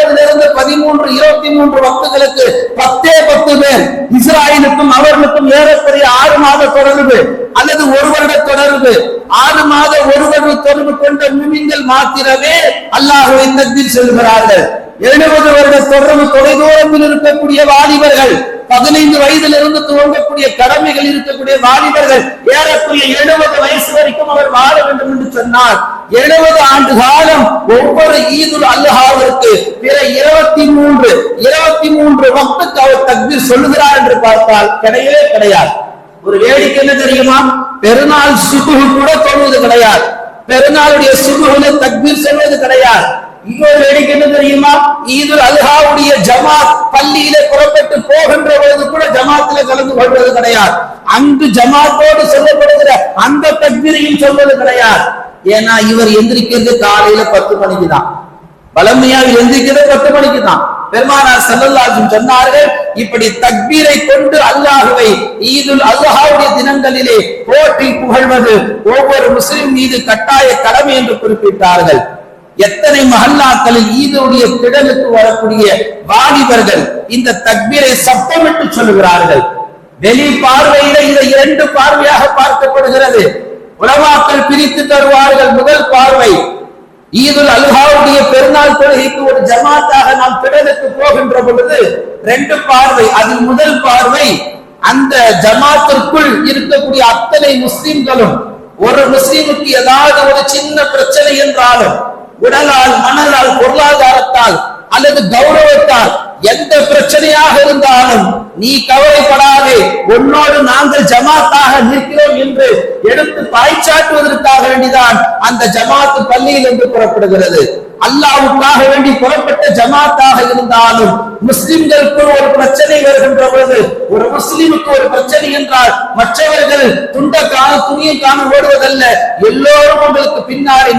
12 13 23 வக்துகளுக்கு 10 பேர் இஸ்ராயலுக்கும் அவர்களுக்கும் ஏறக்குறைய 6 மாத தொடர்பு அல்லது 1 வருட தொடர்பு 6 மாத 1 வருட தொடர்பு கொண்ட முஃமின்கள் மாத்திரமே அல்லாஹ்வை தக்பீர் சொல்கிறார்கள். 70 வருட தொடர்பு தொலைதூரத்தில் இருக்கக்கூடிய வாலிபர்கள் 15 வயதிலிருந்து துவங்கக்கூடிய கடமைகள் இருக்கக்கூடிய வாலிபர்கள் ஏறக்குறைய 70 வயசு வரைக்கும் அவர் வாழ வேண்டும் என்று சொன்னார். 70 ஆண்டு காலம் ஒவ்வொரு ஈதுல் அல்ஹாவிற்கு பிற 23 வக்துக்கு அவர் தக்பீர் சொல்லுகிறார் என்று பார்த்தால் கிடையவே கிடையாது. ஒரு வேடிக்கை என்ன தெரியுமா? பெருநாள் சுபுஹ் கூட தொழுவது கிடையாது, பெருநாளுடைய சுபுஹ்ல தக்பீர் சொல்வது கிடையாது. இன்னொரு வேடிக்கை என்ன தெரியுமா? ஈதுல் அல்ஹாவுடைய ஜமாத் பள்ளியிலே புறப்பட்டு போகின்ற பொழுது கூட ஜமாத்திலே கலந்து கொள்வது கிடையாது. அங்கு ஜமாத்தோடு சொல்லப்படுகிற அந்த தக்பீரையும் சொல்வது கிடையாது. ஏன்னா இவர் எந்திரிக்கிறது காலையில 10 மணிக்கு தான், பலமையா எந்திரிக்கிறது 10 மணிக்கு தான். பெருமானார் ஸல்லல்லாஹு அலைஹி வஸல்லம் சொன்னார்கள், இப்படி தக்பீரை கொண்டு அல்லாஹ்வை ஈதுல் அல்ஹாவுடைய தினங்களிலே போற்றி புகழ்வது ஒவ்வொரு முஸ்லிம் மீது கட்டாய கடமை என்று குறிப்பிட்டார்கள். எத்தனை மஹல்லாக்களில் ஈதுடைய திடலுக்கு வரக்கூடிய வாலிபர்கள் இந்த தக்பீரை சத்தமிட்டு சொல்லுகிறார்கள். வெளி பார்வையில இதை 2 பார்வையாக பார்க்கப்படுகிறது. உலமாக்கள் பிரித்து தருவார்கள். முதல் பார்வை, ஈதுல் அல்ஹாவுடைய பெருநாள் தொழுகைக்கு ஒரு ஜமாத்தாக நாம் திடலுக்கு போகின்ற பொழுது 2 பார்வை. அதில் முதல் பார்வை, அந்த ஜமாத்திற்குள் இருக்கக்கூடிய அத்தனை முஸ்லிம்களும் ஒரு முஸ்லிமுக்கு ஏதாவது ஒரு சின்ன பிரச்சனை என்றாலும் உடலால், மனதால், பொருளாதாரத்தால் அல்லது கௌரவத்தால் எந்த பிரச்சனையாக இருந்தாலும் நீ கவலைப்படாதே, உன்னோடு நாங்கள் ஜமாத்தாக நிற்கிறோம் என்று எடுத்து பாய்ச்சாட்டுவதற்காக வேண்டிதான் அந்த ஜமாத்து பள்ளியில் இருந்து புறப்படுகிறது. அல்லாஹ்வுக்காக வேண்டி புறப்பட்ட ஜமாத்தாக இருந்தாலும் முஸ்லிம்களுக்கு ஒரு பிரச்சனை வருகின்ற பொழுது, ஒரு முஸ்லிமுக்கு ஒரு பிரச்சனை என்றால் மற்றவர்கள் துண்டை காண துணியை காண ஓடுவதல்ல, எல்லோரும் உங்களுக்கு பின்னாடி